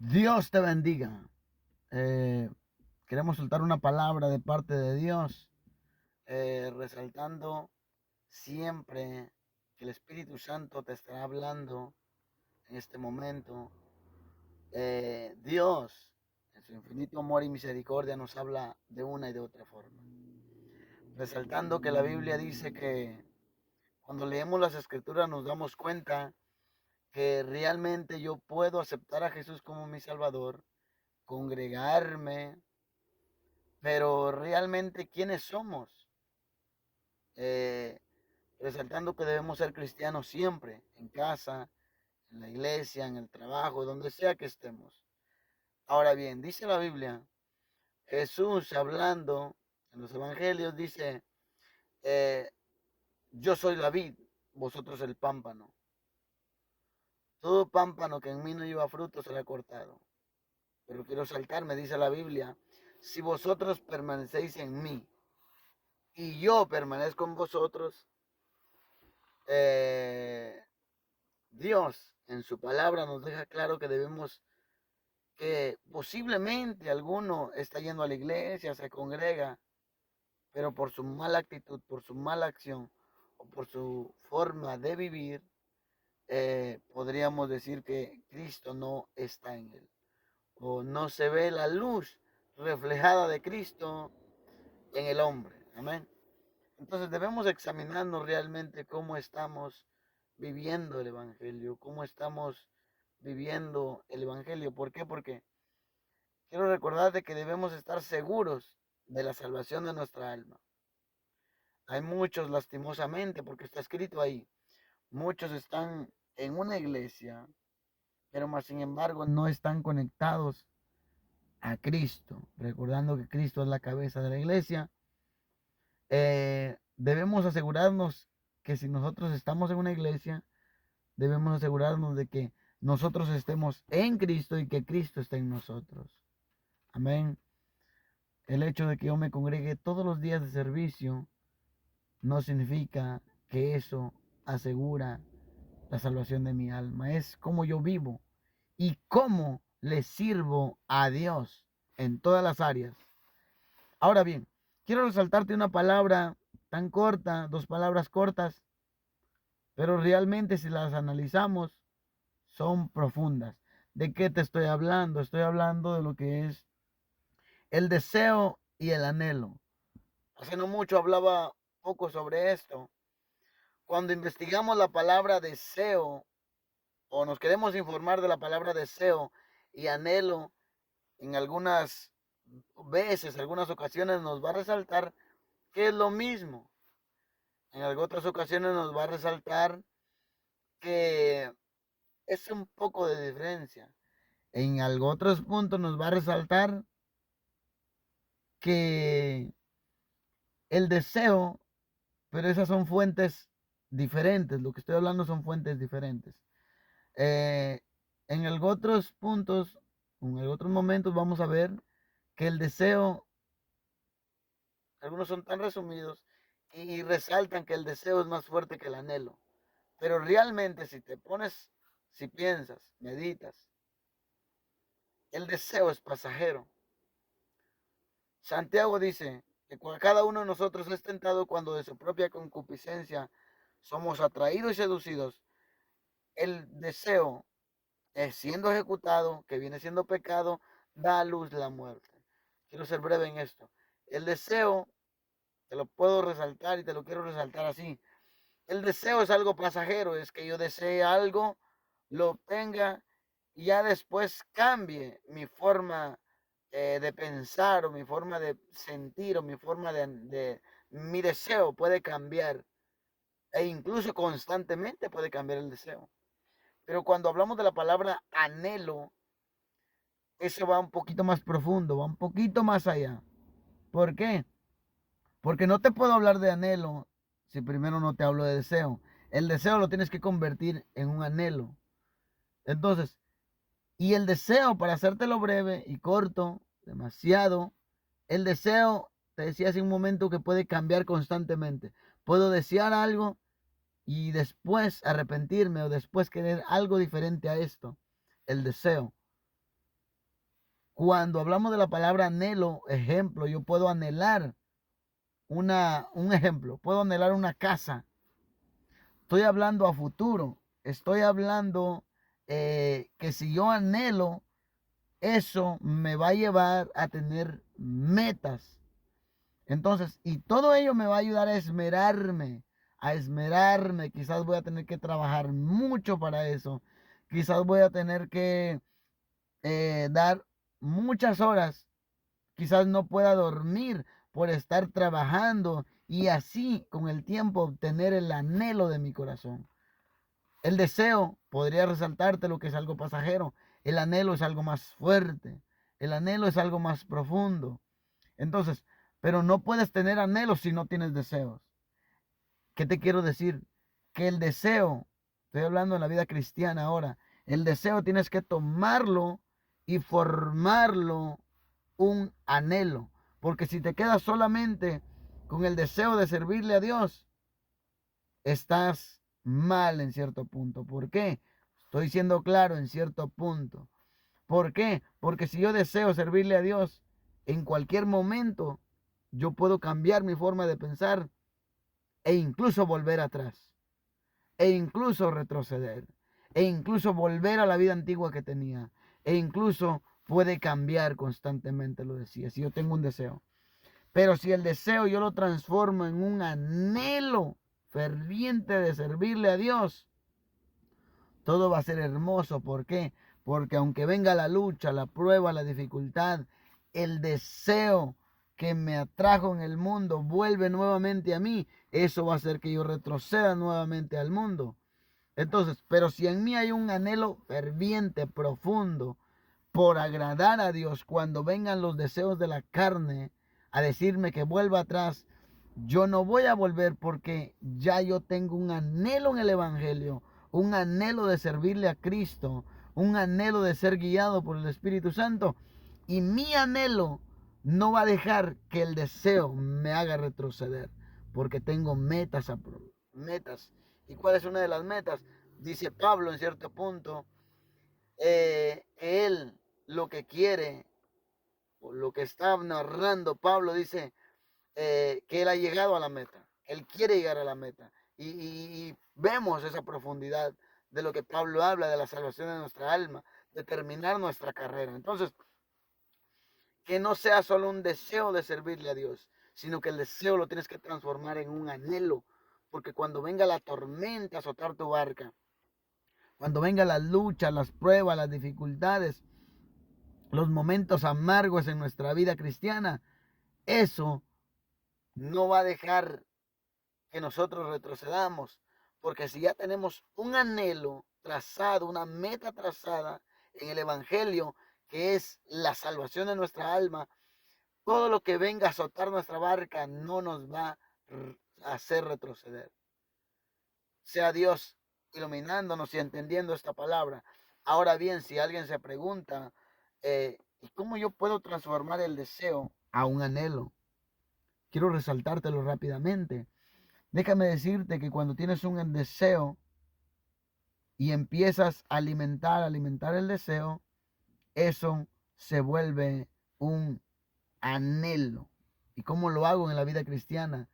Dios te bendiga. Eh, Queremos soltar una palabra de parte de Dios, resaltando siempre que el Espíritu Santo te estará hablando en este momento. Dios, en su infinito amor y misericordia, nos habla de una y de otra forma. Resaltando que la Biblia dice que cuando leemos las Escrituras nos damos cuenta que realmente yo puedo aceptar a Jesús como mi Salvador, congregarme, pero realmente quiénes somos. Eh, Resaltando que debemos ser cristianos siempre, en casa, en la iglesia, en el trabajo, donde sea que estemos. Ahora bien, dice la Biblia, Jesús hablando en los evangelios dice, eh, yo soy la vid, vosotros el pámpano. Todo pámpano que en mí no lleva fruto será cortado. Pero quiero saltarme, dice la Biblia, si vosotros permanecéis en mí y yo permanezco en vosotros, eh, Dios en su palabra nos deja claro que debemos, que posiblemente alguno está yendo a la iglesia, se congrega, pero por su mala actitud, por su mala acción o por su forma de vivir, podríamos decir que Cristo no está en él o no se ve la luz reflejada de Cristo en el hombre. Amén. Entonces debemos examinarnos realmente cómo estamos viviendo el Evangelio, cómo estamos viviendo el Evangelio. ¿Por qué? Porque quiero recordarte que debemos estar seguros de la salvación de nuestra alma. Hay muchos, lastimosamente, porque está escrito ahí, muchos están en una iglesia, pero más sin embargo no están conectados a Cristo, recordando que Cristo es la cabeza de la iglesia. Debemos asegurarnos que si nosotros estamos en una iglesia, debemos asegurarnos de que nosotros estemos en Cristo y que Cristo esté en nosotros. Amén. El hecho de que yo me congregue todos los días de servicio no significa que eso asegura la salvación de mi alma. Es como yo vivo y cómo le sirvo a Dios en todas las áreas. Ahora bien, quiero resaltarte una palabra tan corta, dos palabras cortas, pero realmente si las analizamos son profundas. ¿De qué te estoy hablando? Estoy hablando de lo que es el deseo y el anhelo. Hace no mucho hablaba poco sobre esto. Cuando investigamos la palabra deseo o nos queremos informar de la palabra deseo y anhelo, en algunas veces, algunas ocasiones nos va a resaltar que es lo mismo. En otras ocasiones nos va a resaltar que es un poco de diferencia. En otros puntos nos va a resaltar que el deseo, pero esas son fuentes diferentes. Lo que estoy hablando son fuentes diferentes. Eh, en otros puntos, en otros momentos vamos a ver que el deseo, algunos son tan resumidos y resaltan que el deseo es más fuerte que el anhelo. Pero realmente si te pones, si piensas, meditas, el deseo es pasajero. Santiago dice que cada uno de nosotros es tentado cuando de su propia concupiscencia somos atraídos y seducidos. El deseo, siendo ejecutado, que viene siendo pecado, da a luz la muerte. Quiero ser breve en esto. El deseo, te lo puedo resaltar y te lo quiero resaltar así. El deseo es algo pasajero, es que yo desee algo, lo obtenga y ya después cambie mi forma de pensar o mi forma de sentir o mi forma mi deseo puede cambiar e incluso constantemente puede cambiar el deseo. Pero cuando hablamos de la palabra anhelo, eso va un poquito más profundo, va un poquito más allá. ¿Por qué? Porque no te puedo hablar de anhelo si primero no te hablo de deseo. El deseo lo tienes que convertir en un anhelo. Entonces, y el deseo, para hacértelo breve y corto, demasiado, el deseo, te decía hace un momento, que puede cambiar constantemente. Puedo desear algo y después arrepentirme o después querer algo diferente a esto. El deseo. Cuando hablamos de la palabra anhelo, ejemplo, yo puedo anhelar un ejemplo, puedo anhelar una casa. Estoy hablando a futuro. Estoy hablando que si yo anhelo, eso me va a llevar a tener metas. Entonces, y todo ello me va a ayudar a esmerarme, a esmerarme. Quizás voy a tener que trabajar mucho para eso. Quizás voy a tener que dar muchas horas. Quizás no pueda dormir por estar trabajando y así con el tiempo obtener el anhelo de mi corazón. El deseo podría resaltarte lo que es algo pasajero. El anhelo es algo más fuerte. El anhelo es algo más profundo. Entonces, pero no puedes tener anhelos si no tienes deseos. ¿Qué te quiero decir? Que el deseo, estoy hablando en la vida cristiana ahora, el deseo tienes que tomarlo y formarlo un anhelo. Porque si te quedas solamente con el deseo de servirle a Dios, estás mal en cierto punto. ¿Por qué? Estoy siendo claro en cierto punto. ¿Por qué? Porque si yo deseo servirle a Dios, en cualquier momento yo puedo cambiar mi forma de pensar e incluso volver atrás, e incluso retroceder, e incluso volver a la vida antigua que tenía, e incluso puede cambiar constantemente, lo decía, si yo tengo un deseo. Pero si el deseo yo lo transformo en un anhelo ferviente de servirle a Dios, todo va a ser hermoso. ¿Por qué? Porque aunque venga la lucha, la prueba, la dificultad, el deseo que me atrajo en el mundo vuelve nuevamente a mí, eso va a hacer que yo retroceda nuevamente al mundo. Entonces, pero si en mí hay un anhelo ferviente, profundo, por agradar a Dios, cuando vengan los deseos de la carne a decirme que vuelva atrás, yo no voy a volver porque ya yo tengo un anhelo en el Evangelio, un anhelo de servirle a Cristo, un anhelo de ser guiado por el Espíritu Santo. Y mi anhelo no va a dejar que el deseo me haga retroceder, porque tengo metas. ¿Y cuál es una de las metas? Dice Pablo en cierto punto, que él lo que quiere, o lo que está narrando Pablo, dice que él ha llegado a la meta, él quiere llegar a la meta. Y vemos esa profundidad de lo que Pablo habla de la salvación de nuestra alma, de terminar nuestra carrera. Entonces, que no sea solo un deseo de servirle a Dios, sino que el deseo lo tienes que transformar en un anhelo, porque cuando venga la tormenta a azotar tu barca, cuando venga la lucha, las pruebas, las dificultades, los momentos amargos en nuestra vida cristiana, eso no va a dejar que nosotros retrocedamos, porque si ya tenemos un anhelo trazado, una meta trazada en el Evangelio, que es la salvación de nuestra alma, todo lo que venga a azotar nuestra barca no nos va a hacer retroceder. Sea Dios iluminándonos y entendiendo esta palabra. Ahora bien, si alguien se pregunta, ¿y cómo yo puedo transformar el deseo a un anhelo? Quiero resaltártelo rápidamente. Déjame decirte que cuando tienes un deseo y empiezas a alimentar el deseo, eso se vuelve un anhelo. ¿Y cómo lo hago en la vida cristiana?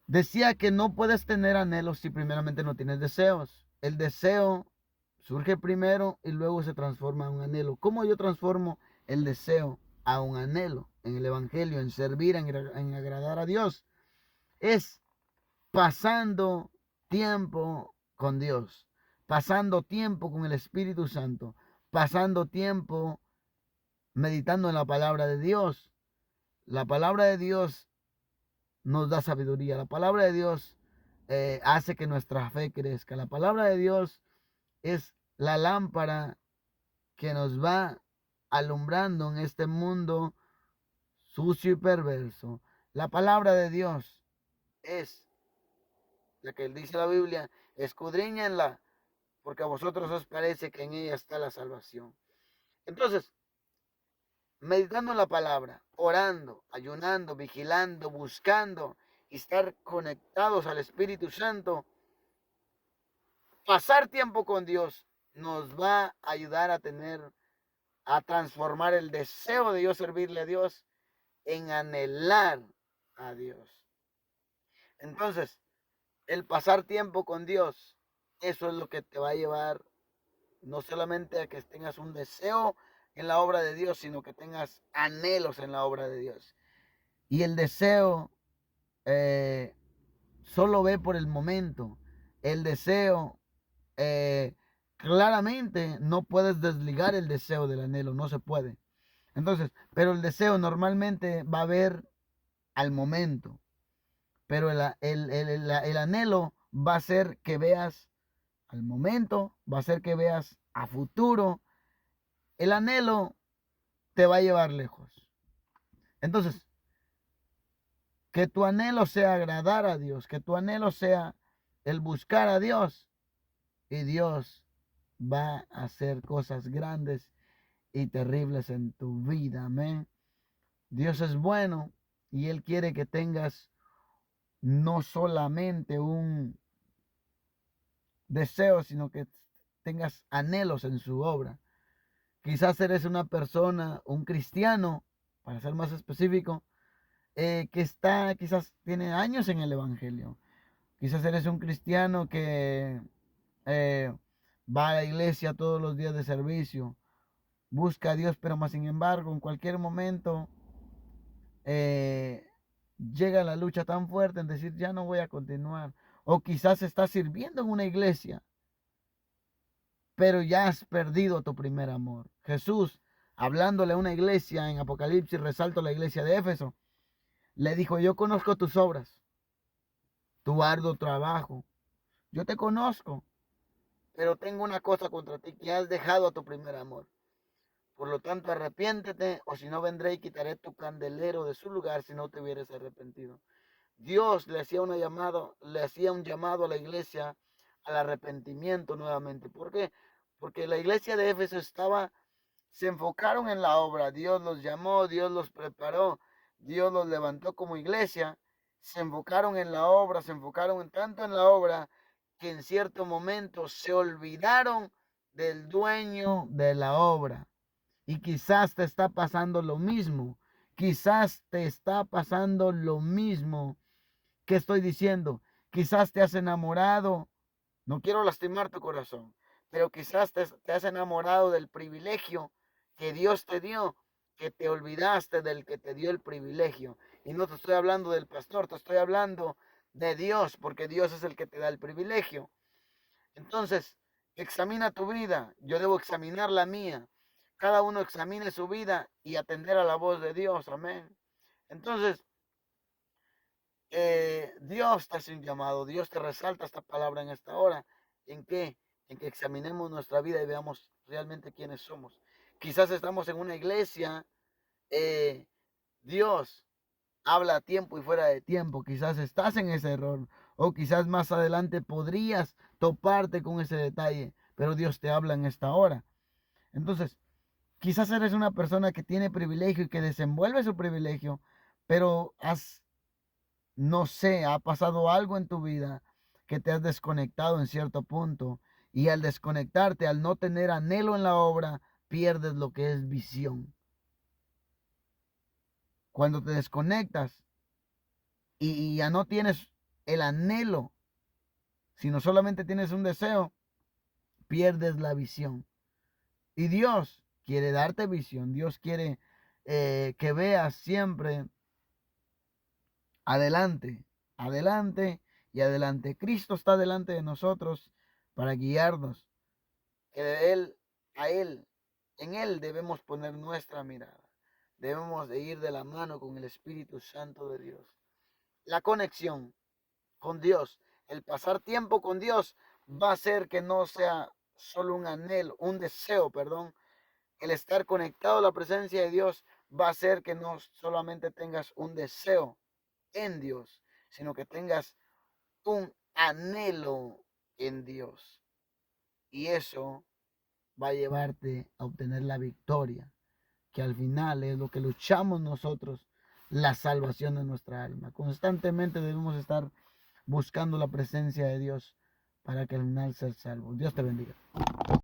Decía que no puedes tener anhelos si primeramente no tienes deseos. El deseo surge primero y luego se transforma en un anhelo. ¿Cómo yo transformo el deseo a un anhelo en el Evangelio, en servir, en agradar a Dios? Es pasando tiempo con Dios, pasando tiempo con el Espíritu Santo, pasando tiempo meditando en la palabra de Dios. La palabra de Dios nos da sabiduría. La palabra de Dios hace que nuestra fe crezca. La palabra de Dios es la lámpara que nos va alumbrando en este mundo sucio y perverso. La palabra de Dios es la que dice la Biblia, escudriñenla, porque a vosotros os parece que en ella está la salvación. Entonces, meditando en la palabra, orando, ayunando, vigilando, buscando y estar conectados al Espíritu Santo, pasar tiempo con Dios nos va a ayudar a tener a transformar el deseo de yo servirle a Dios en anhelar a Dios. Entonces, el pasar tiempo con Dios, eso es lo que te va a llevar no solamente a que tengas un deseo en la obra de Dios, sino que tengas anhelos en la obra de Dios. Y el deseo solo ve por el momento. El deseo, claramente no puedes desligar el deseo del anhelo, no se puede. Entonces, pero el deseo normalmente va a ver al momento. Pero el anhelo va a ser que veas al momento, va a ser que veas a futuro. El anhelo te va a llevar lejos. Entonces, que tu anhelo sea agradar a Dios, que tu anhelo sea el buscar a Dios, y Dios va a hacer cosas grandes y terribles en tu vida. Amén. Dios es bueno y Él quiere que tengas no solamente un deseo, sino que tengas anhelos en su obra. Quizás eres una persona, un cristiano, para ser más específico, quizás tiene años en el Evangelio. Quizás eres un cristiano que va a la iglesia todos los días de servicio, busca a Dios, pero más sin embargo, en cualquier momento eh, llega la lucha tan fuerte en decir, ya no voy a continuar. O quizás estás sirviendo en una iglesia, pero ya has perdido tu primer amor. Jesús, hablándole a una iglesia en Apocalipsis, resalto la iglesia de Éfeso, le dijo, yo conozco tus obras, tu arduo trabajo. Yo te conozco, pero tengo una cosa contra ti, que has dejado a tu primer amor. Por lo tanto, arrepiéntete, o si no vendré y quitaré tu candelero de su lugar si no te hubieras arrepentido. Dios le hacía un llamado a la iglesia al arrepentimiento nuevamente. ¿Por qué? Porque la iglesia de Éfeso se enfocaron en la obra. Dios los llamó, Dios los preparó, Dios los levantó como iglesia. Se enfocaron en la obra, se enfocaron tanto en la obra que en cierto momento se olvidaron del dueño de la obra. Y quizás te está pasando lo mismo. Quizás te está pasando lo mismo que estoy diciendo. Quizás te has enamorado. No quiero lastimar tu corazón, pero quizás te has enamorado del privilegio que Dios te dio, que te olvidaste del que te dio el privilegio. Y no te estoy hablando del pastor, te estoy hablando de Dios, porque Dios es el que te da el privilegio. Entonces, examina tu vida, yo debo examinar la mía. Cada uno examine su vida y atender a la voz de Dios, amén. Entonces, Dios te hace un llamado, Dios te resalta esta palabra en esta hora. ¿En qué? En que examinemos nuestra vida y veamos realmente quiénes somos. Quizás estamos en una iglesia, Dios habla a tiempo y fuera de tiempo. Quizás estás en ese error, o quizás más adelante podrías toparte con ese detalle, pero Dios te habla en esta hora. Entonces, quizás eres una persona que tiene privilegio y que desenvuelve su privilegio, pero no sé, ha pasado algo en tu vida que te has desconectado en cierto punto, y al desconectarte, al no tener anhelo en la obra, pierdes lo que es visión. Cuando te desconectas y ya no tienes el anhelo, sino solamente tienes un deseo, pierdes la visión. Y Dios quiere darte visión, Dios quiere que veas siempre adelante, adelante y adelante. Cristo está delante de nosotros para guiarnos, que de Él, a Él, en Él debemos poner nuestra mirada. Debemos de ir de la mano con el Espíritu Santo de Dios. La conexión con Dios, el pasar tiempo con Dios va a hacer que no sea solo un anhelo, un deseo, perdón. El estar conectado a la presencia de Dios va a hacer que no solamente tengas un deseo en Dios, sino que tengas un anhelo en Dios. Y eso va a llevarte a obtener la victoria, que al final es lo que luchamos nosotros, la salvación de nuestra alma. Constantemente debemos estar buscando la presencia de Dios para que al final ser salvos. Dios te bendiga.